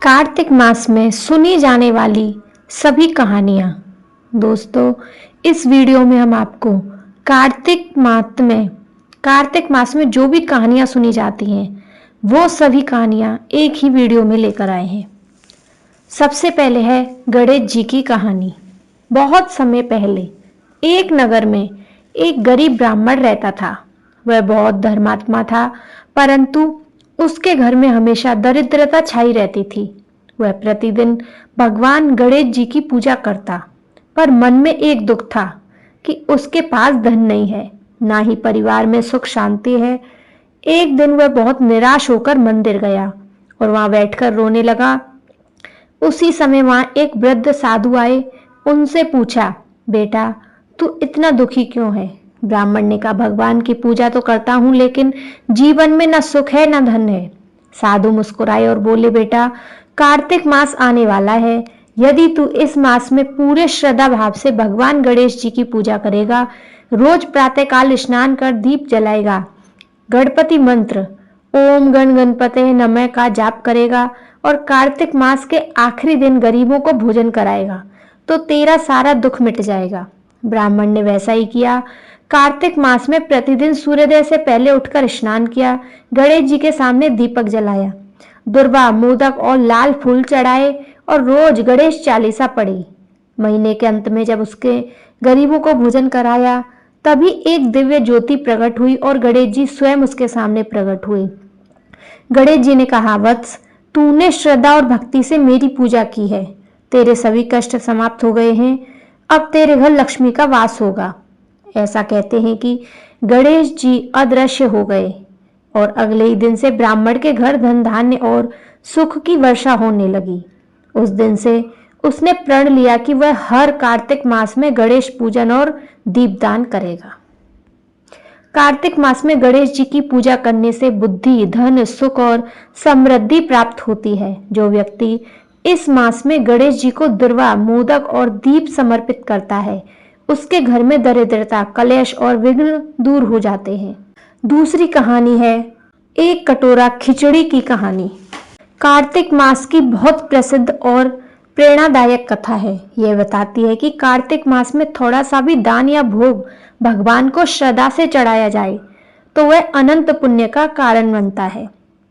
कार्तिक मास में सुनी जाने वाली सभी कहानियाँ। दोस्तों, इस वीडियो में हम आपको कार्तिक मास में जो भी कहानियाँ सुनी जाती हैं वो सभी कहानियाँ एक ही वीडियो में लेकर आए हैं। सबसे पहले है गणेश जी की कहानी। बहुत समय पहले एक नगर में एक गरीब ब्राह्मण रहता था। वह बहुत धर्मात्मा था, परंतु उसके घर में हमेशा दरिद्रता छाई रहती थी। वह प्रतिदिन भगवान गणेश जी की पूजा करता, पर मन में एक दुख था कि उसके पास धन नहीं है, ना ही परिवार में सुख शांति है। एक दिन वह बहुत निराश होकर मंदिर गया और वहां बैठकर रोने लगा। उसी समय वहां एक वृद्ध साधु आए। उनसे पूछा, बेटा तू इतना दुखी क्यों है? ब्राह्मण ने कहा, भगवान की पूजा तो करता हूं, लेकिन जीवन में न सुख है न धन है। साधु मुस्कुराए और बोले, बेटा कार्तिक मास आने वाला है। यदि तू इस मास में पूरे श्रद्धा भाव से भगवान गणेश जी की पूजा करेगा, रोज प्रातःकाल स्नान कर दीप जलाएगा, गणपति मंत्र ओम गण गणपते नमः का जाप करेगा और कार्तिक मास के आखिरी दिन गरीबों को भोजन कराएगा, तो तेरा सारा दुख मिट जाएगा। ब्राह्मण ने वैसा ही किया। कार्तिक मास में प्रतिदिन सूर्योदय से पहले उठकर स्नान किया, गणेश जी के सामने दीपक जलाया, दुर्वा मोदक और लाल फूल चढ़ाए और रोज गणेश चालीसा पढ़ी। महीने के अंत में जब उसके गरीबों को भोजन कराया, तभी एक दिव्य ज्योति प्रकट हुई और गणेश जी स्वयं उसके सामने प्रकट हुए। गणेश जी ने कहा, वत्स तूने श्रद्धा और भक्ति से मेरी पूजा की है, तेरे सभी कष्ट समाप्त हो गए हैं, अब तेरे घर लक्ष्मी का वास होगा। ऐसा कहते हैं कि गणेश जी अदृश्य हो गए और अगले ही दिन से ब्राह्मण के घर धन धान्य और सुख की वर्षा होने लगी। उस दिन से उसने प्रण लिया कि वह हर कार्तिक मास में गणेश पूजन और दीपदान करेगा। कार्तिक मास में गणेश जी की पूजा करने से बुद्धि, धन, सुख और समृद्धि प्राप्त होती है। जो व्यक्ति इस मास में गणेश जी को दुर्वा, मोदक और दीप समर्पित करता है, उसके घर में दरिद्रता, कलेश और विघ्न दूर हो जाते हैं। दूसरी कहानी है एक कटोरा खिचड़ी की कहानी। कार्तिक मास की बहुत प्रसिद्ध और प्रेरणादायक कथा है। यह बताती है कि कार्तिक मास में थोड़ा सा भी दान या भोग भगवान को श्रद्धा से चढ़ाया जाए तो वह अनंत पुण्य का कारण बनता है।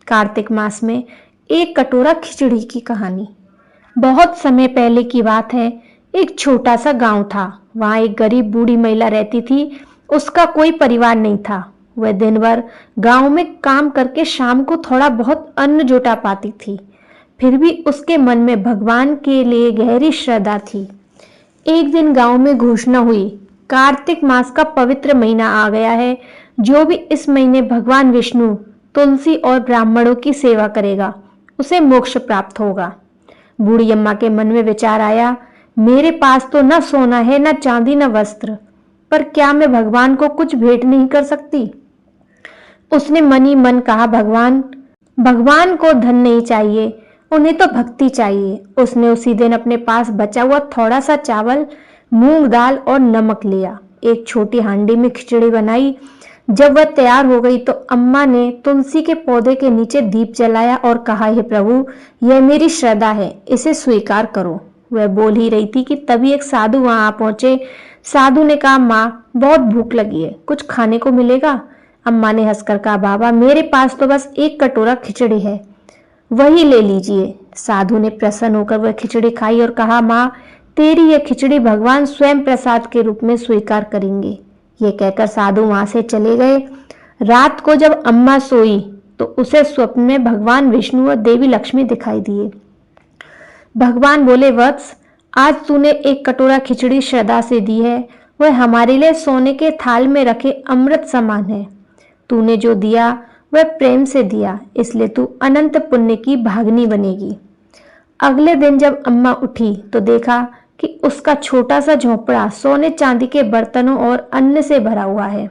कार्तिक मास में एक कटोरा खिचड़ी की कहानी। बहुत समय पहले की बात है। एक छोटा सा गांव था। वहां एक गरीब बूढ़ी महिला रहती थी। उसका कोई परिवार नहीं था। वह दिन भर गांव में काम करके शाम को थोड़ा बहुत अन्न जुटा पाती थी। फिर भी उसके मन में भगवान के लिए गहरी श्रद्धा थी। एक दिन गांव में घोषणा हुई, कार्तिक मास का पवित्र महीना आ गया है। जो भी इस महीने भगवान विष्णु, तुलसी और ब्राह्मणों की सेवा करेगा, उसे मोक्ष प्राप्त होगा। बूढ़ी अम्मा के मन में विचार आया, मेरे पास तो न सोना है, न चांदी, न वस्त्र, पर क्या मैं भगवान को कुछ भेंट नहीं कर सकती? उसने मन ही मन कहा, भगवान को धन नहीं चाहिए, उन्हें तो भक्ति चाहिए। उसने उसी दिन अपने पास बचा हुआ थोड़ा सा चावल, मूंग दाल और नमक लिया। एक छोटी हांडी में खिचड़ी बनाई। जब वह तैयार हो गई तो अम्मा ने तुलसी के पौधे के नीचे दीप जलाया और कहा, हे प्रभु, यह मेरी श्रद्धा है, इसे स्वीकार करो। वह बोल ही रही थी कि तभी एक साधु वहां आ पहुंचे। साधु ने कहा, माँ बहुत भूख लगी है, कुछ खाने को मिलेगा? अम्मा ने हंसकर कहा, बाबा मेरे पास तो बस एक कटोरा खिचड़ी है, वही ले लीजिए। साधु ने प्रसन्न होकर वह खिचड़ी खाई और कहा, माँ तेरी यह खिचड़ी भगवान स्वयं प्रसाद के रूप में स्वीकार करेंगे। ये कहकर साधु वहां से चले गए। रात को जब अम्मा सोई तो उसे स्वप्न में भगवान विष्णु और देवी लक्ष्मी दिखाई दिए। भगवान बोले, वत्स आज तूने एक कटोरा खिचड़ी श्रद्धा से दी है, वह हमारे लिए सोने के थाल में रखे अमृत समान है। तूने जो दिया वह प्रेम से दिया, इसलिए तू अनंत पुण्य की भागनी बनेगी। अगले दिन जब अम्मा उठी तो देखा कि उसका छोटा सा झोपड़ा सोने चांदी के बर्तनों और अन्न से भरा हुआ है।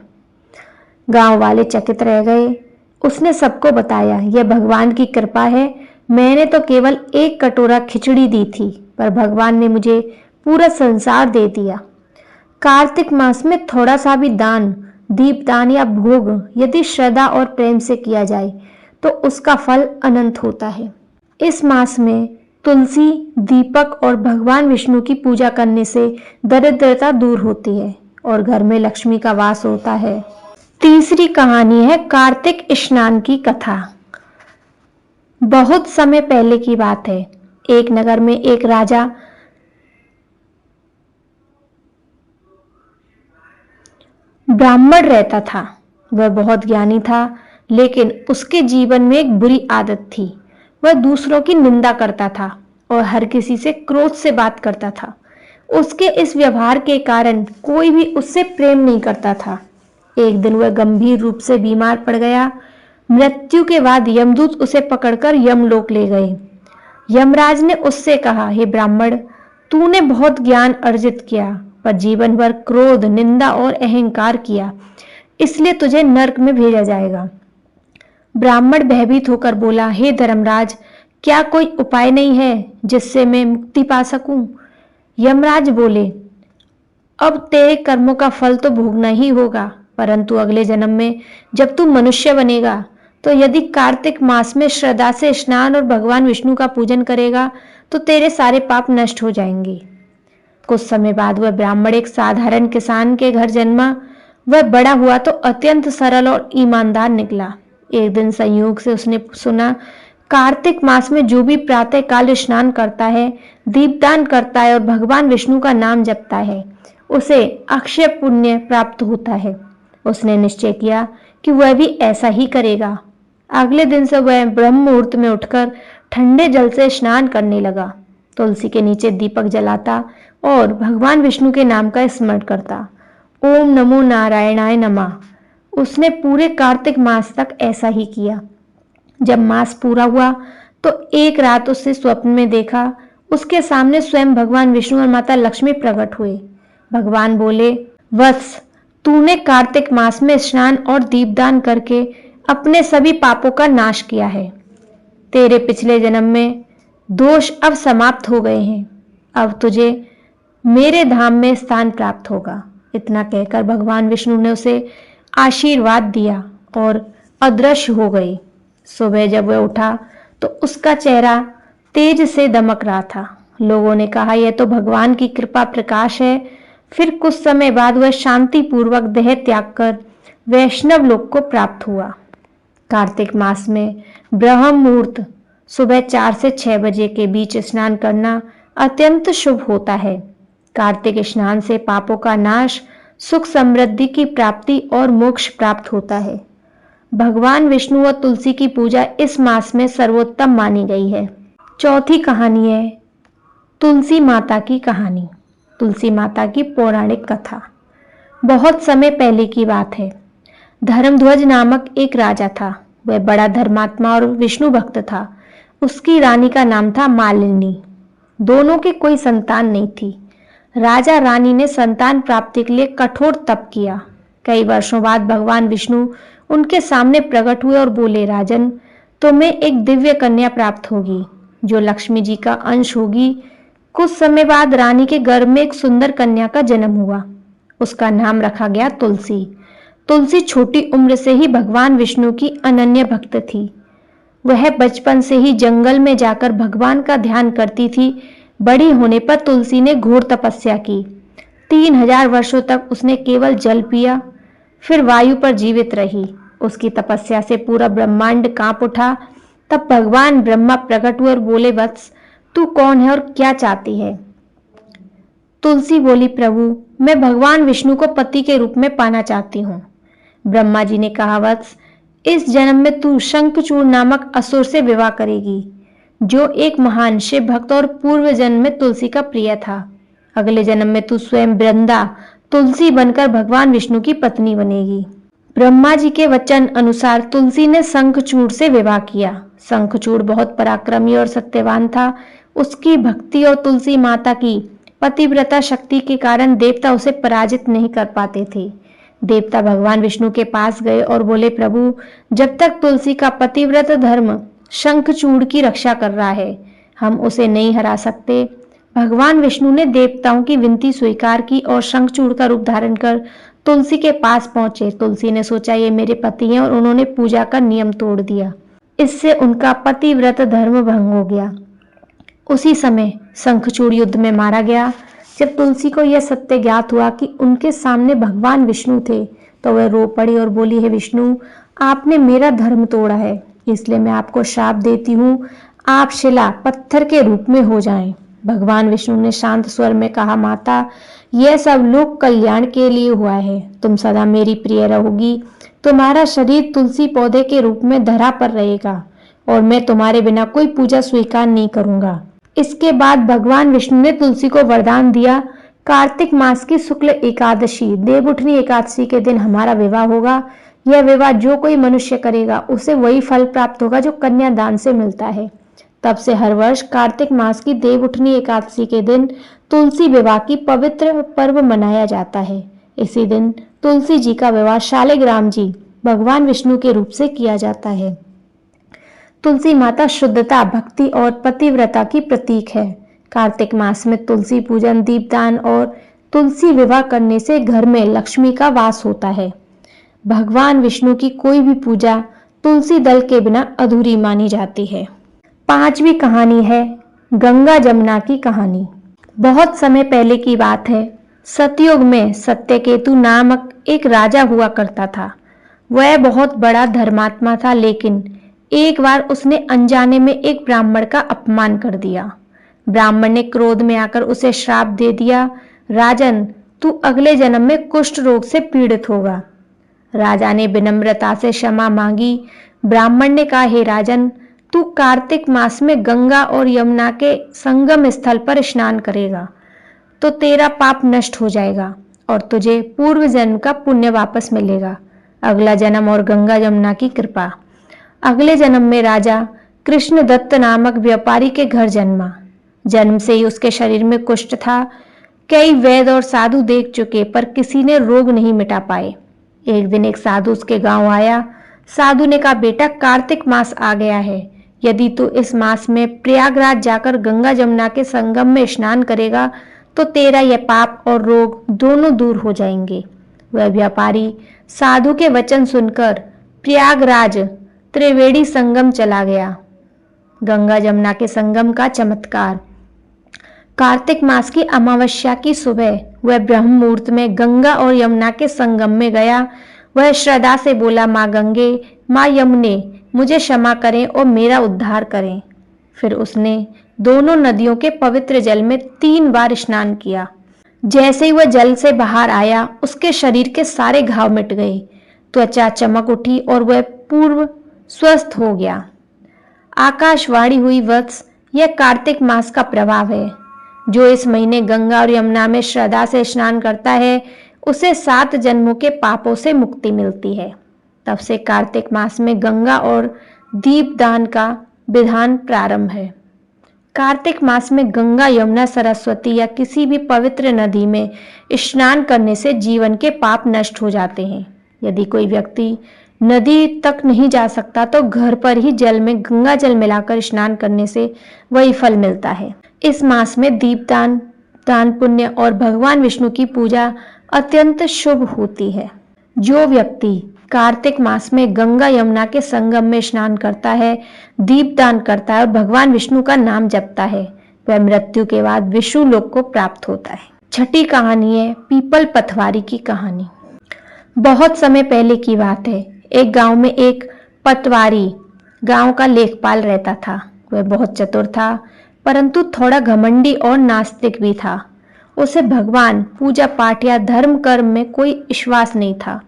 गांव वाले चकित रह गए। उसने सबको बताया, यह भगवान की कृपा है, मैंने तो केवल एक कटोरा खिचड़ी दी थी, पर भगवान ने मुझे पूरा संसार दे दिया। कार्तिक मास में थोड़ा सा भी दान, दीपदान या भोग यदि श्रद्धा और प्रेम से किया जाए तो उसका फल अनंत होता है। इस मास में तुलसी, दीपक और भगवान विष्णु की पूजा करने से दरिद्रता दूर होती है और घर में लक्ष्मी का वास होता है। तीसरी कहानी है कार्तिक स्नान की कथा। बहुत समय पहले की बात है। एक नगर में एक राजा ब्राह्मण रहता था। वह बहुत ज्ञानी था, लेकिन उसके जीवन में एक बुरी आदत थी। वह दूसरों की निंदा करता था और हर किसी से क्रोध से बात करता था। उसके इस व्यवहार के कारण कोई भी उससे प्रेम नहीं करता था। एक दिन वह गंभीर रूप से बीमार पड़ गया। मृत्यु के बाद यमदूत उसे पकड़कर यमलोक ले गए। यमराज ने उससे कहा, हे ब्राह्मण, तूने बहुत ज्ञान अर्जित किया, पर जीवन भर क्रोध, निंदा और अहंकार किया, इसलिए तुझे नरक में भेजा जाएगा। ब्राह्मण भयभीत होकर बोला, हे धर्मराज, क्या कोई उपाय नहीं है जिससे मैं मुक्ति पा सकूं? यमराज बोले, अब तेरे कर्मों का फल तो भोगना ही होगा, परंतु अगले जन्म में जब तू मनुष्य बनेगा तो यदि कार्तिक मास में श्रद्धा से स्नान और भगवान विष्णु का पूजन करेगा तो तेरे सारे पाप नष्ट हो जाएंगे। कुछ समय बाद वह ब्राह्मण एक साधारण किसान के घर जन्मा। वह बड़ा हुआ तो अत्यंत सरल और ईमानदार निकला। एक दिन संयोग से उसने सुना, कार्तिक मास में जो भी प्रातः काल स्नान करता है, दीपदान करता है और भगवान विष्णु का नाम जपता है, उसे अक्षय पुण्य प्राप्त होता है। उसने निश्चय किया कि वह भी ऐसा ही करेगा। अगले दिन से वह ब्रह्म मुहूर्त में उठकर ठंडे जल से स्नान करने लगा, तुलसी के नीचे दीपक जलाता और भगवान विष्णु के नाम का स्मरण करता। ओम नमो नारायणाय नमः। उसने पूरे कार्तिक मास तक ऐसा ही किया। जब मास पूरा हुआ तो एक रात उसने स्वप्न में देखा, उसके सामने स्वयं भगवान विष्णु और माता लक्ष्मी प्रकट हुए। भगवान बोले, वत्स, तूने कार्तिक मास में स्नान और दीपदान करके अपने सभी पापों का नाश किया है। तेरे पिछले जन्म में दोष अब समाप्त हो गए हैं। अब तुझे मेरे धाम में स्थान प्राप्त होगा। इतना कहकर भगवान विष्णु ने उसे आशीर्वाद दिया और अदृश्य हो गई। सुबह जब वह उठा तो उसका चेहरा तेज से दमक रहा था। लोगों ने कहा, यह तो भगवान की कृपा प्रकाश है। फिर कुछ समय बाद वह शांति पूर्वक देह त्याग कर वैष्णव लोक को प्राप्त हुआ। कार्तिक मास में ब्रह्म मुहूर्त सुबह 4 से 6 बजे के बीच स्नान करना अत्यंत शुभ होता है। कार्तिक स्नान से पापों का नाश, सुख समृद्धि की प्राप्ति और मोक्ष प्राप्त होता है। भगवान विष्णु और तुलसी की पूजा इस मास में सर्वोत्तम मानी गई है। चौथी कहानी है तुलसी माता की कहानी। तुलसी माता की पौराणिक कथा। बहुत समय पहले की बात है। धर्मध्वज नामक एक राजा था। वह बड़ा धर्मात्मा और विष्णु भक्त था। उसकी रानी का नाम था मालिनी। दोनों के कोई संतान नहीं थी। राजा रानी ने संतान प्राप्ति के लिए कठोर तप किया। कई वर्षों बाद भगवान विष्णु उनके सामने प्रकट हुए और बोले, राजन, तुम्हें एक दिव्य कन्या प्राप्त होगी जो लक्ष्मी जी का अंश होगी। कुछ समय बाद रानी के गर्भ में एक सुंदर कन्या का जन्म हुआ। उसका नाम रखा गया तुलसी। तुलसी छोटी उम्र से ही भगवान विष्णु की अनन्य भक्त थी। वह बचपन से ही जंगल में जाकर भगवान का ध्यान करती थी। बड़ी होने पर तुलसी ने घोर तपस्या की। 3000 वर्षों तक उसने केवल जल पिया, फिर वायु पर जीवित रही। उसकी तपस्या से पूरा ब्रह्मांड कांप उठा। तब भगवान ब्रह्मा प्रकट हुए और बोले, वत्स, तू कौन है और क्या चाहती है? तुलसी बोली, प्रभु, मैं भगवान विष्णु को पति के रूप में पाना चाहती हूँ। ब्रह्मा जी ने कहा, वत्स, इस जन्म में तू शंखचूड़ नामक असुर से विवाह करेगी, जो एक महान शिव भक्त और पूर्व जन्म में तुलसी का प्रिय था। अगले जन्म में तू स्वयं वृंदा तुलसी बनकर भगवान विष्णु की पत्नी बनेगी। ब्रह्मा जी के वचन अनुसार तुलसी ने शंखचूड़ से विवाह किया। शंखचूड़ बहुत पराक्रमी और सत्यवान था। उसकी भक्ति और तुलसी माता की पतिव्रता शक्ति के कारण देवता उसे पराजित नहीं कर पाते थे। देवता भगवान विष्णु के पास गए और बोले, प्रभु, जब तक तुलसी का पतिव्रत धर्म शंखचूड़ की रक्षा कर रहा है, हम उसे नहीं हरा सकते। भगवान विष्णु ने देवताओं की विनती स्वीकार की और शंखचूड़ का रूप धारण कर तुलसी के पास पहुंचे। तुलसी ने सोचा, ये मेरे पति हैं, और उन्होंने पूजा का नियम तोड़ दिया। इससे उनका पतिव्रत धर्म भंग हो गया। उसी समय शंखचूड़ युद्ध में मारा गया। जब तुलसी को यह सत्य ज्ञात हुआ कि उनके सामने भगवान विष्णु थे, तो वह रो पड़ी और बोली, हे विष्णु, आपने मेरा धर्म तोड़ा है, इसलिए मैं आपको श्राप देती हूँ, आप शिला पत्थर के रूप में हो जाएं। भगवान विष्णु ने शांत स्वर में कहा, माता, यह सब लोक कल्याण के लिए हुआ है, तुम सदा मेरी प्रिय रहोगी, तुम्हारा शरीर तुलसी पौधे के रूप में धरा पर रहेगा और मैं तुम्हारे बिना कोई पूजा स्वीकार नहीं करूंगा। इसके बाद भगवान विष्णु ने तुलसी को वरदान दिया, कार्तिक मास की शुक्ल एकादशी देवउठनी एकादशी के दिन हमारा विवाह होगा। यह विवाह जो कोई मनुष्य करेगा उसे वही फल प्राप्त होगा जो कन्यादान से मिलता है। तब से हर वर्ष कार्तिक मास की देवउठनी एकादशी के दिन तुलसी विवाह की पवित्र पर्व मनाया जाता है। इसी दिन तुलसी जी का विवाह शालिग्राम जी भगवान विष्णु के रूप से किया जाता है। तुलसी माता शुद्धता, भक्ति और पतिव्रता की प्रतीक है। कार्तिक मास में तुलसी पूजन, दीपदान और तुलसी विवाह करने से घर में लक्ष्मी का वास होता है। भगवान विष्णु की कोई भी पूजा तुलसी दल के बिना अधूरी मानी जाती है। 5वीं कहानी है गंगा जमुना की कहानी। बहुत समय पहले की बात है। सतयुग में सत्यकेतु नामक एक राजा हुआ करता था। वह बहुत बड़ा धर्मात्मा था, लेकिन एक बार उसने अनजाने में एक ब्राह्मण का अपमान कर दिया। ब्राह्मण ने क्रोध में आकर उसे श्राप दे दिया, राजन, तू अगले जन्म में कुष्ठ रोग से पीड़ित होगा। राजा ने विनम्रता से क्षमा मांगी। ब्राह्मण ने कहा, हे राजन, तू कार्तिक मास में गंगा और यमुना के संगम स्थल पर स्नान करेगा तो तेरा पाप नष्ट हो जाएगा और तुझे पूर्व जन्म का पुण्य वापस मिलेगा। अगला जन्म और गंगा यमुना की कृपा। अगले जन्म में राजा कृष्णदत्त नामक व्यापारी के घर जन्मा। जन्म से ही उसके शरीर में कुष्ठ था। कई वैद्य और साधु देख चुके पर किसी ने रोग नहीं मिटा पाए। एक दिन एक साधु उसके गांव आया। साधु ने कहा, बेटा, कार्तिक मास आ गया है। यदि तू इस मास में प्रयागराज जाकर गंगा यमुना के संगम में स्नान करेगा तो तेरा यह पाप और रोग दोनों दूर हो जाएंगे। वह व्यापारी साधु के वचन सुनकर प्रयागराज त्रिवेणी संगम चला गया। गंगा यमुना के संगम का चमत्कार। कार्तिक मास की अमावस्या की सुबह वह ब्रह्म मुहूर्त में गंगा और यमुना के संगम में गया। वह श्रद्धा से बोला, माँ गंगे, माँ यमुने, मुझे क्षमा करें और मेरा उद्धार करें। फिर उसने दोनों नदियों के पवित्र जल में 3 बार स्नान किया। जैसे ही वह जल से बाहर आया, उसके शरीर के सारे घाव मिट गए, त्वचा चमक उठी और वह पूर्व स्वस्थ हो गया। आकाशवाणी हुई, वत्स, यह कार्तिक मास का प्रभाव है। जो इस महीने गंगा और यमुना में श्रद्धा से स्नान करता है उसे 7 जन्मों के पापों से मुक्ति मिलती है। तब से कार्तिक मास में गंगा और दीपदान का विधान प्रारंभ है। कार्तिक मास में गंगा, यमुना, सरस्वती या किसी भी पवित्र नदी में स्नान करने से जीवन के पाप नष्ट हो जाते हैं। यदि कोई व्यक्ति नदी तक नहीं जा सकता तो घर पर ही जल में गंगा जल मिलाकर स्नान करने से वही फल मिलता है। इस मास में दीपदान, दान पुण्य और भगवान विष्णु की पूजा अत्यंत शुभ होती है। जो व्यक्ति कार्तिक मास में गंगा यमुना के संगम में स्नान करता है, दीपदान करता है और भगवान विष्णु का नाम जपता है, वह मृत्यु के बाद विष्णु लोक को प्राप्त होता है। 6ठी कहानी है पीपल पथवारी की कहानी। बहुत समय पहले की बात है। एक गांव में एक पटवारी गांव का लेखपाल रहता था। वह बहुत चतुर था, परंतु थोड़ा घमंडी और नास्तिक भी था। उसे भगवान, पूजा पाठ या धर्म कर्म में कोई विश्वास नहीं था।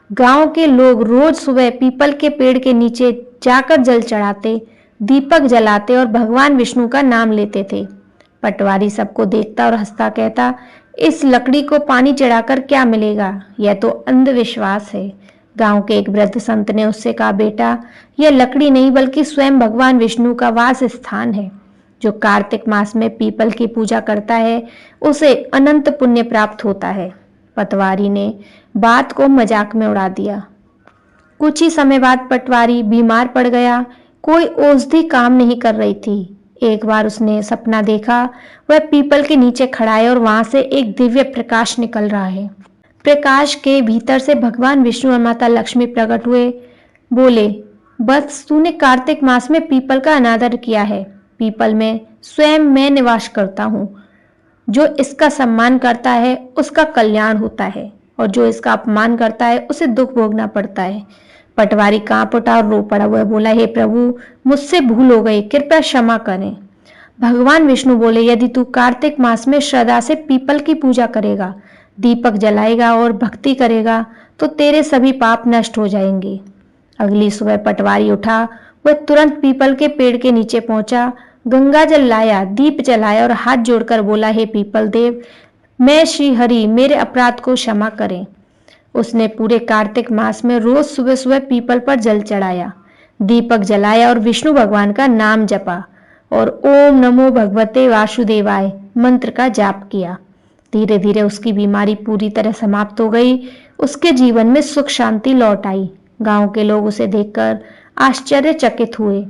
गांव के लोग रोज सुबह पीपल के पेड़ के नीचे जाकर जल चढ़ाते, दीपक जलाते और भगवान विष्णु का नाम लेते थे। पटवारी सबको देखता और हंसता, कहता, इस लकड़ी को पानी चढ़ाकर क्या मिलेगा, यह तो अंधविश्वास है। गांव के एक वृद्ध संत ने उससे कहा, बेटा, यह लकड़ी नहीं बल्कि स्वयं भगवान विष्णु का वास स्थान है। जो कार्तिक मास में पीपल की पूजा करता है उसे अनंत पुण्य प्राप्त होता है। पटवारी ने बात को मजाक में उड़ा दिया। कुछ ही समय बाद पटवारी बीमार पड़ गया। कोई औषधि काम नहीं कर रही थी। एक बार उसने सपना देखा, वह पीपल के नीचे खड़ा है और वहां से एक दिव्य प्रकाश निकल रहा है। प्रकाश के भीतर से भगवान विष्णु और माता लक्ष्मी प्रकट हुए। बोले, बस तूने कार्तिक मास में पीपल का अनादर किया है। पीपल में स्वयं मैं निवास करता हूँ। जो इसका सम्मान करता है उसका कल्याण होता है, और जो इसका अपमान करता है उसे दुख भोगना पड़ता है। पटवारी कांप उठा और रो पड़ा। वह बोला, हे प्रभु, मुझसे भूल हो गई, कृपया क्षमा करें। भगवान विष्णु बोले, यदि तू कार्तिक मास में श्रद्धा से पीपल की पूजा करेगा, दीपक जलाएगा और भक्ति करेगा तो तेरे सभी पाप नष्ट हो जाएंगे। अगली सुबह पटवारी उठा। वह तुरंत पीपल के पेड़ के नीचे पहुंचा, गंगा जल लाया, दीप जलाया और हाथ जोड़कर बोला, हे पीपल देव, मैं श्री हरि मेरे अपराध को क्षमा करें। उसने पूरे कार्तिक मास में रोज सुबह सुबह पीपल पर जल चढ़ाया, दीपक जलाया और विष्णु भगवान का नाम जपा और ओम नमो भगवते वासुदेवाय मंत्र का जाप किया। धीरे धीरे उसकी बीमारी पूरी तरह समाप्त हो गई। उसके जीवन में सुख शांति लौट आई। गांव के लोग उसे देखकर आश्चर्यचकित हुए।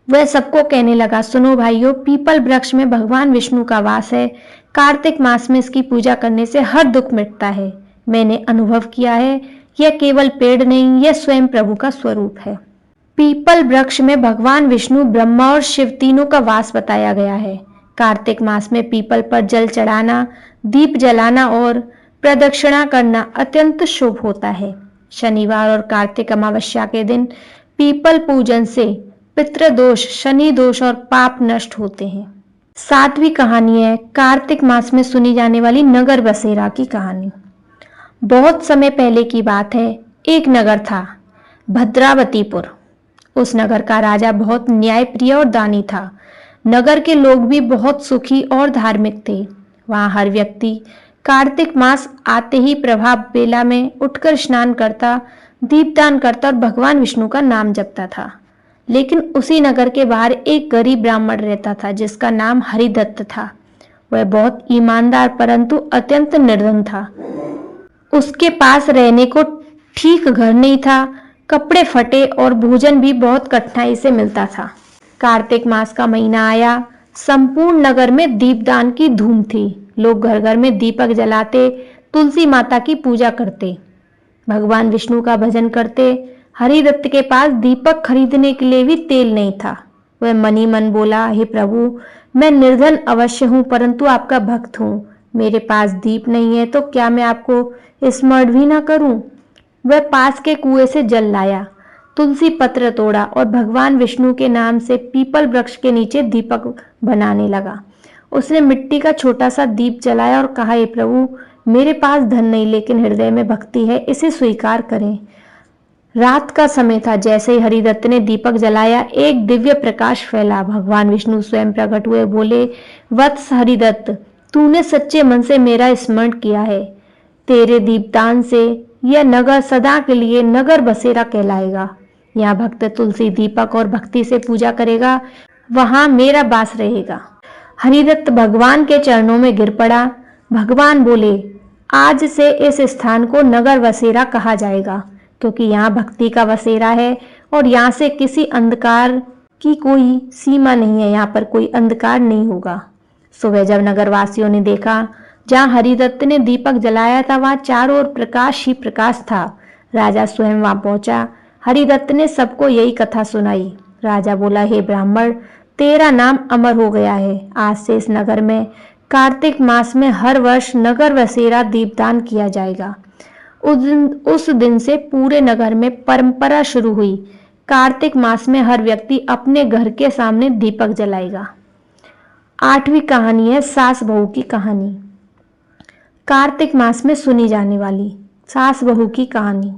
वह सबको कहने लगा, सुनो भाइयों, पीपल वृक्ष में भगवान विष्णु का वास है। कार्तिक मास में इसकी पूजा करने से हर दुख मिटता है। मैंने अनुभव किया है, यह केवल पेड़ नहीं, यह स्वयं प्रभु का स्वरूप है। पीपल वृक्ष में भगवान विष्णु, ब्रह्मा और शिव तीनों का वास बताया गया है। कार्तिक मास में पीपल पर जल चढ़ाना, दीप जलाना और प्रदक्षिणा करना अत्यंत शुभ होता है। शनिवार और कार्तिक अमावस्या के दिन पीपल पूजन से पितृदोष, शनि दोष और पाप नष्ट होते हैं। 7वीं कहानी है कार्तिक मास में सुनी जाने वाली नगर बसेरा की कहानी। बहुत समय पहले की बात है। एक नगर था, भद्रावतीपुर। उस नगर का राजा बहुत न्यायप्रिय और दानी था। नगर के लोग भी बहुत सुखी और धार्मिक थे। वहां हर व्यक्ति कार्तिक मास आते ही प्रभात बेला में उठकर स्नान करता, दीपदान करता और भगवान विष्णु का नाम जपता था। लेकिन उसी नगर के बाहर एक गरीब ब्राह्मण रहता था जिसका नाम हरिदत्त था। वह बहुत ईमानदार परंतु अत्यंत निर्धन था। उसके पास रहने को ठीक घर नहीं था, कपड़े फटे और भोजन भी बहुत कठिनाई से मिलता था। कार्तिक मास का महीना आया। संपूर्ण नगर में दीपदान की धूम थी। लोग घर घर में दीपक जलाते, तुलसी माता की पूजा करते, भगवान विष्णु का भजन करते। हरिदत्त के पास दीपक खरीदने के लिए भी तेल नहीं था। वह मन ही मन बोला, हे प्रभु, मैं निर्धन अवश्य हूँ परंतु आपका भक्त हूँ। मेरे पास दीप नहीं है तो क्या मैं आपको स्मरण भी ना करूं? वह पास के कुएं से जल लाया, तुलसी पत्र तोड़ा और भगवान विष्णु के नाम से पीपल वृक्ष के नीचे दीपक बनाने लगा। उसने मिट्टी का छोटा सा दीप जलाया और कहा, हे प्रभु, मेरे पास धन नहीं लेकिन हृदय में भक्ति है, इसे स्वीकार करें। रात का समय था। जैसे ही हरिदत्त ने दीपक जलाया, एक दिव्य प्रकाश फैला। भगवान विष्णु स्वयं प्रकट हुए। बोले, वत्स हरिदत्त, तूने सच्चे मन से मेरा स्मरण किया है। तेरे दीपदान से यह नगर सदा के लिए नगर बसेरा कहलाएगा। यहाँ भक्त तुलसी, दीपक और भक्ति से पूजा करेगा, वहां मेरा वास रहेगा। हरिदत्त भगवान के चरणों में गिर पड़ा। भगवान बोले, आज से इस स्थान को नगर बसेरा कहा जाएगा क्योंकि यहाँ भक्ति का बसेरा है और यहाँ से किसी अंधकार की कोई सीमा नहीं है। यहाँ पर कोई अंधकार नहीं होगा। सुबह जब नगरवासियों ने देखा जहाँ हरिदत्त ने दीपक जलाया था वहाँ चारों ओर प्रकाश ही प्रकाश था। राजा स्वयं वहां पहुंचा। हरिदत्त ने सबको यही कथा सुनाई। राजा बोला, हे ब्राह्मण, तेरा नाम अमर हो गया है। आज से इस नगर में कार्तिक मास में हर वर्ष नगर बसेरा दीपदान किया जाएगा। उस दिन से पूरे नगर में परंपरा शुरू हुई। कार्तिक मास में हर व्यक्ति अपने घर के सामने दीपक जलाएगा। 8वीं कहानी है सास बहू की कहानी। कार्तिक मास में सुनी जाने वाली सास बहू की कहानी।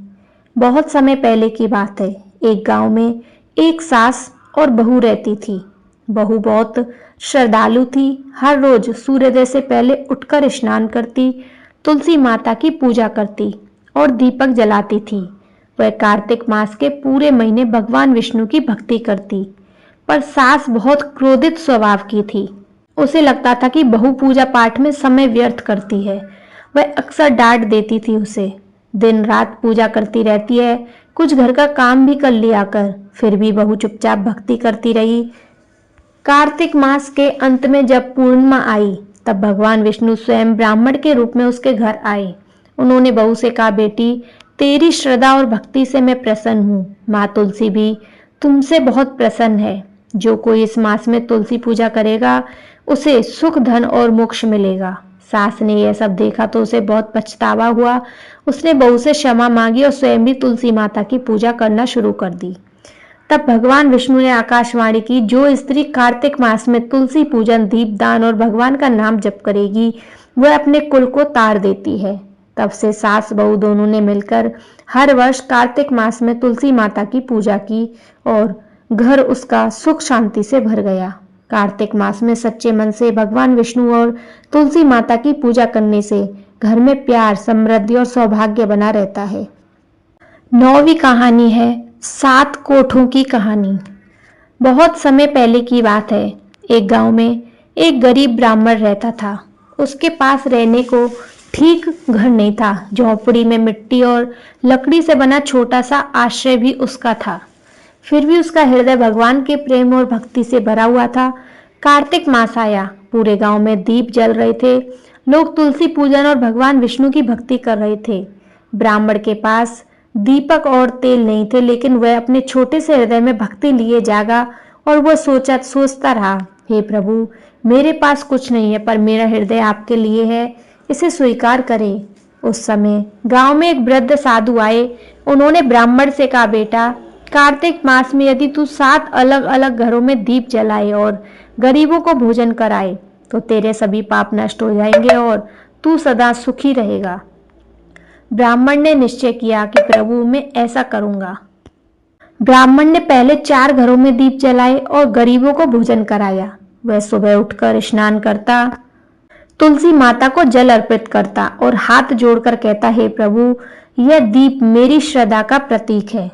बहुत समय पहले की बात है। एक गांव में एक सास और बहू रहती थी। बहू बहुत श्रद्धालु थी। हर रोज सूर्योदय से पहले उठकर स्नान करती, तुलसी माता की पूजा करती और दीपक जलाती थी। वह कार्तिक मास के पूरे महीने भगवान विष्णु की भक्ति करती। पर सास बहुत क्रोधित स्वभाव की थी। उसे लगता था कि बहू पूजा पाठ में समय व्यर्थ करती है। वह अक्सर डांट देती थी उसे। दिन रात पूजा करती रहती है, कुछ घर का काम भी कर लिया कर। फिर भी बहू चुपचाप भक्ति करती रही। कार्तिक मास के अंत में जब पूर्णिमा आई तब भगवान विष्णु स्वयं ब्राह्मण के रूप में उसके घर आए। उन्होंने बहू से कहा, बेटी, तेरी श्रद्धा और भक्ति से मैं प्रसन्न हूँ। माँ तुलसी भी तुमसे बहुत प्रसन्न है। जो कोई इस मास में तुलसी पूजा करेगा उसे सुख, धन और मोक्ष मिलेगा। सास ने यह सब देखा तो उसे बहुत पछतावा हुआ। उसने बहू से क्षमा मांगी और स्वयं भी तुलसी माता की पूजा करना शुरू कर दी। तब भगवान विष्णु ने आकाशवाणी की, जो स्त्री कार्तिक मास में तुलसी पूजन, दीपदान और भगवान का नाम जप करेगी वह अपने कुल को तार देती है। तब से सास बहू दोनों ने मिलकर हर वर्ष कार्तिक मास में तुलसी माता की पूजा की और घर उसका सुख शांति से भर गया। कार्तिक मास में सच्चे मन से भगवान विष्णु और तुलसी माता की पूजा करने से घर में प्यार, समृद्धि और सौभाग्य बना रहता है। 9वीं कहानी है 7 कोठों की कहानी। बहुत समय पहले की बात है। एक गांव में एक गरीब ब्राह्मण रहता था। उसके पास रहने को ठीक घर नहीं था। झोपड़ी में मिट्टी और लकड़ी से बना छोटा सा आश्रय भी उसका था। फिर भी उसका हृदय भगवान के प्रेम और भक्ति से भरा हुआ था। कार्तिक मास आया। पूरे गांव में दीप जल रहे थे। लोग तुलसी पूजन और भगवान विष्णु की भक्ति कर रहे थे। ब्राह्मण के पास दीपक और तेल नहीं थे, लेकिन वह अपने छोटे से हृदय में भक्ति लिए जागा और वह सोचता रहा, हे प्रभु, मेरे पास कुछ नहीं है पर मेरा हृदय आपके लिए है, इसे स्वीकार करें। उस समय गांव में एक वृद्ध साधु आए। उन्होंने ब्राह्मण से कहा, बेटा, कार्तिक मास में यदि तू 7 अलग अलग घरों में दीप जलाए और गरीबों को भोजन कराए तो तेरे सभी पाप नष्ट हो जाएंगे और तू सदा सुखी रहेगा। ब्राह्मण ने निश्चय किया कि प्रभु, मैं ऐसा करूंगा। ब्राह्मण ने पहले 4 घरों में दीप जलाए और गरीबों को भोजन कराया। वह सुबह उठकर स्नान करता, तुलसी माता को जल अर्पित करता और हाथ जोड़कर कहता, हे प्रभु, यह दीप मेरी श्रद्धा का प्रतीक है।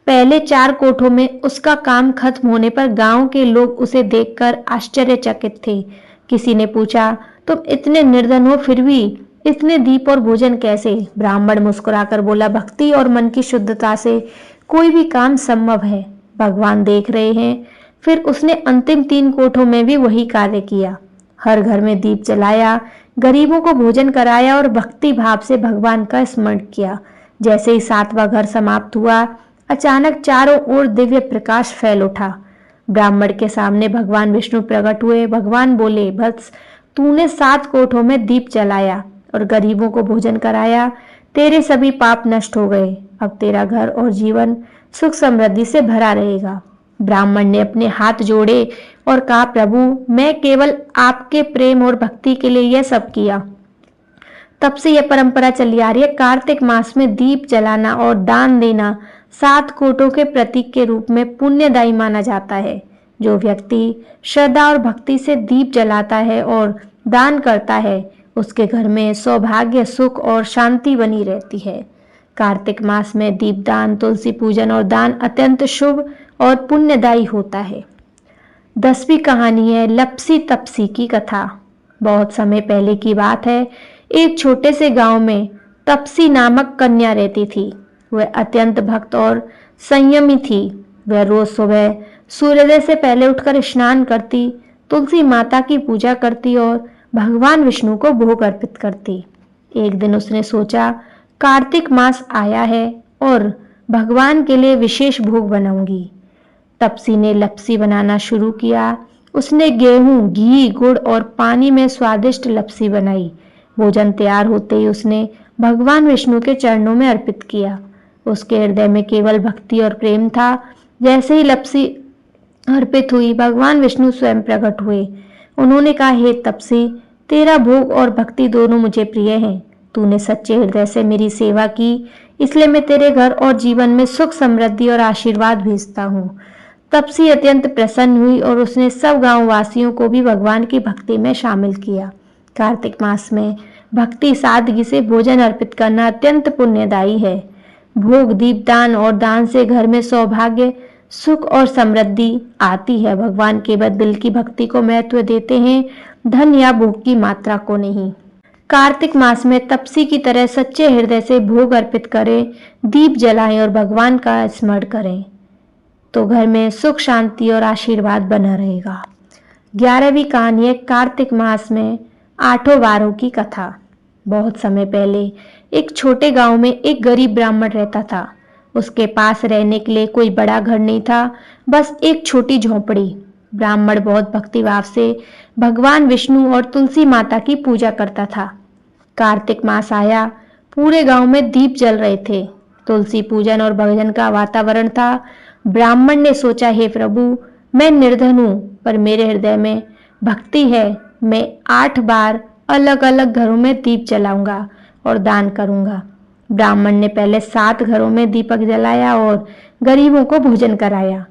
पहले 4 कोठों में उसका काम खत्म होने पर गांव के लोग उसे देखकर आश्चर्यचकित थे। किसी ने पूछा, तुम इतने निर्धन हो फिर भी इतने दीप और भोजन कैसे? ब्राह्मण मुस्कुराकर बोला, भक्ति और मन की शुद्धता से कोई भी काम संभव है, भगवान देख रहे हैं। फिर उसने अंतिम 3 कोठों में भी वही कार्य किया। हर घर में दीप जलाया, गरीबों को भोजन कराया और भक्ति भाव से भगवान का स्मरण किया। जैसे ही 7वां घर समाप्त हुआ, अचानक चारों ओर दिव्य प्रकाश फैल उठा। ब्राह्मण के सामने भगवान विष्णु प्रकट हुए। भगवान बोले, वत्स, तूने 7 कोठों में दीप जलाया और गरीबों को भोजन कराया, तेरे सभी पाप नष्ट हो गए। अब तेरा घर और जीवन सुख समृद्धि से भरा रहेगा। ब्राह्मण ने अपने हाथ जोड़े और कहा, प्रभु, मैं केवल आपके प्रेम और भक्ति के लिए यह सब किया। तब से यह परंपरा चली आ रही है। कार्तिक मास में दीप जलाना और दान देना 7 कोठों के प्रतीक के रूप में पुण्यदायी माना जाता है। जो व्यक्ति श्रद्धा और भक्ति से दीप जलाता है और दान करता है, उसके घर में सौभाग्य, सुख और शांति बनी रहती है। कार्तिक मास में दीपदान, तुलसी पूजन और दान अत्यंत शुभ और पुण्यदायी होता है। 10वीं कहानी है लपसी तपसी की कथा। बहुत समय पहले की बात है। एक छोटे से गांव में तपसी नामक कन्या रहती थी। वह अत्यंत भक्त और संयमी थी। वह रोज सुबह सूर्योदय से पहले उठकर स्नान करती, तुलसी माता की पूजा करती और भगवान विष्णु को भोग अर्पित करती। एक दिन उसने सोचा, कार्तिक मास आया है और भगवान के लिए विशेष भोग बनाऊंगी। तपसी ने लपसी बनाना शुरू किया। उसने गेहूं, घी, गुड़ और पानी में स्वादिष्ट लपसी बनाई। भोजन तैयार होते ही उसने भगवान विष्णु के चरणों में अर्पित किया। उसके हृदय में केवल भक्ति और प्रेम था। जैसे ही लपसी अर्पित हुई, भगवान विष्णु स्वयं प्रकट हुए। उन्होंने कहा, हे तपसी, तेरा भोग और भक्ति दोनों मुझे प्रिय हैं। तूने सच्चे हृदय से मेरी सेवा की, इसलिए मैं तेरे घर और जीवन में सुख, समृद्धि और आशीर्वाद भेजता हूँ। तपसी अत्यंत प्रसन्न हुई और उसने सब गांव वासियों को भी भगवान की भक्ति में शामिल किया। कार्तिक मास में भक्ति, सादगी से भोजन अर्पित करना अत्यंत पुण्यदायी है। भोग, दीपदान और दान से घर में सौभाग्य, सुख और समृद्धि आती है। भगवान केवल दिल की भक्ति को महत्व देते हैं, धन या भोग की मात्रा को नहीं। कार्तिक मास में तपसी की तरह सच्चे हृदय से भोग अर्पित करें, दीप जलाएं और भगवान का स्मरण करें तो घर में सुख, शांति और आशीर्वाद बना रहेगा। 11वीं कहानी है कार्तिक मास में 8 वारों की कथा। बहुत समय पहले एक छोटे गांव में एक गरीब ब्राह्मण रहता था। उसके पास रहने के लिए कोई बड़ा घर नहीं था, बस एक छोटी झोपड़ी। ब्राह्मण बहुत भक्तिभाव से भगवान विष्णु और तुलसी माता की पूजा करता था। कार्तिक मास आया, पूरे गांव में दीप जल रहे थे। तुलसी पूजन और भजन का वातावरण था। ब्राह्मण ने सोचा, हे प्रभु, मैं निर्धन हूं, पर मेरे हृदय में भक्ति है। मैं 8 बार अलग अलग घरों में दीप जलाऊंगा और दान करूंगा। ब्राह्मण ने पहले 7 घरों में दीपक जलाया और गरीबों को भोजन कराया।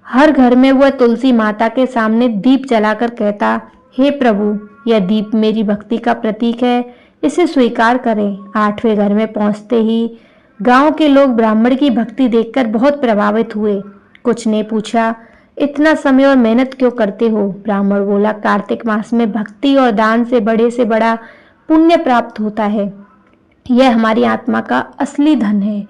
हर घर में वह तुलसी माता के सामने दीप जलाकर कहता, हे प्रभु, यह दीप मेरी भक्ति का प्रतीक है, इसे स्वीकार करें। 8वें घर में पहुंचते ही गांव के लोग ब्राह्मण की भक्ति देखकर बहुत प्रभावित हुए। कुछ ने पूछा, इतना समय और मेहनत क्यों करते हो? ब्राह्मण बोला, कार्तिक मास में भक्ति और दान से बड़ा पुण्य प्राप्त होता है। यह हमारी आत्मा का असली धन है।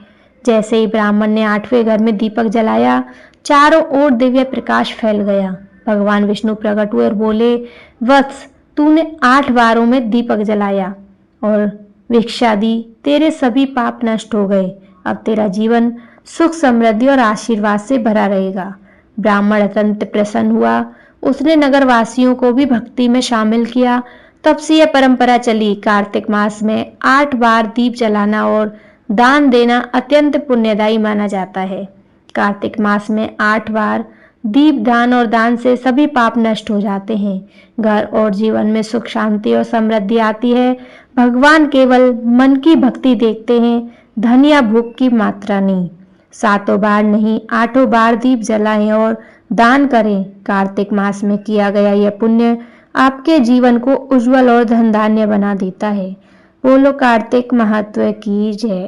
जैसे ही ब्राह्मण ने 8वें घर में दीपक जलाया, चारों ओर दिव्य प्रकाश फैल गया। भगवान विष्णु प्रकट हुए और बोले, वत्स, तूने 8 बारों में दीपक जलाया और भिक्षा दी, तेरे सभी पाप नष्ट हो गए। अब तेरा जीवन सुख, समृद्धि और आशीर्वाद से भरा रहेगा। ब्राह्मण अत्यंत प्रसन्न हुआ। उसने नगरवासियों को भी भक्ति में शामिल किया। तब से यह परंपरा चली। कार्तिक मास में 8 बार दीप जलाना और दान देना अत्यंत पुण्यदायी माना जाता है। कार्तिक मास में 8 बार दीप दान और दान से सभी पाप नष्ट हो जाते हैं। घर और जीवन में सुख, शांति और समृद्धि आती है। भगवान केवल मन की भक्ति देखते हैं, धन या भोग की मात्रा नहीं। 7 बार नहीं, 8 बार दीप जलाएं और दान करें। कार्तिक मास में किया गया यह पुण्य आपके जीवन को उज्जवल और धन धान्य बना देता है। बोलो कार्तिक महत्व की जय।